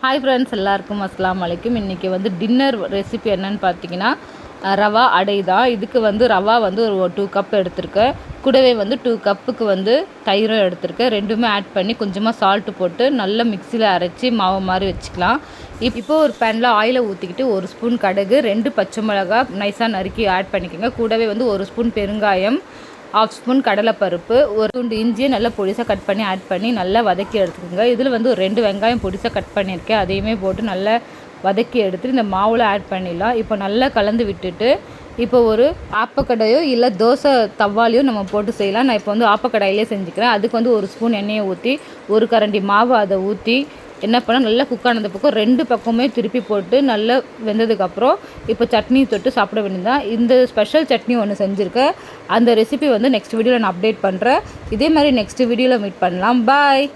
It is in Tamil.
ஹாய் ஃப்ரெண்ட்ஸ், எல்லாருக்கும் அஸ்ஸலாமு அலைக்கும். இன்றைக்கி டின்னர் ரெசிபி என்னென்னு பார்த்தீங்கன்னா ரவா அடை தான். இதுக்கு ரவா ஒரு 2 கப் எடுத்திருக்கேன். கூடவே 2 கப்புக்கு தயிரும் எடுத்திருக்கேன். ரெண்டுமே ஆட் பண்ணி கொஞ்சமாக சால்ட்டு போட்டு நல்லா மிக்சியில் அரைச்சி மாவு மாதிரி வச்சுக்கலாம். இப்போ ஒரு பேனில் ஆயிலை ஊற்றிக்கிட்டு 1 ஸ்பூன் கடுகு, 2 பச்சை மிளகா நைஸாக நறுக்கி ஆட் பண்ணிக்கோங்க. கூடவே 1 ஸ்பூன் பெருங்காயம், 1/2 ஸ்பூன் கடலைப்பருப்பு, ஒரு துண்டு இஞ்சியை நல்லா பொடிசாக கட் பண்ணி ஆட் பண்ணி நல்லா வதக்கி எடுத்துக்கோங்க. இதில் ஒரு 2 வெங்காயம் பொடிசாக கட் பண்ணியிருக்கேன். அதையுமே போட்டு நல்லா வதக்கி எடுத்துட்டு இந்த மாவில் ஆட் பண்ணிடலாம். இப்போ நல்லா கலந்து விட்டுட்டு இப்போ ஒரு ஆப்பக்கடையோ இல்லை தோசை தவாலையோ நம்ம போட்டு செய்யலாம். நான் இப்போ ஆப்பக்கடாயிலே செஞ்சுக்கிறேன். அதுக்கு 1 ஸ்பூன் எண்ணெயை ஊற்றி 1 கரண்டி மாவு அதை ஊற்றி என்ன பண்ணால் நல்லா குக் ஆனது பக்கம் 2 பக்கமே திருப்பி போட்டு நல்லா வெந்ததுக்கப்புறம் இப்போ சட்னி தொட்டு சாப்பிட வேண்டியதுதான். இந்த ஸ்பெஷல் சட்னி ஒன்று செஞ்சுருக்கேன். அந்த ரெசிபி நெக்ஸ்ட் வீடியோவில் நான் அப்டேட் பண்ணுறேன். இதே மாதிரி நெக்ஸ்ட் வீடியோவில் மீட் பண்ணலாம். பாய்.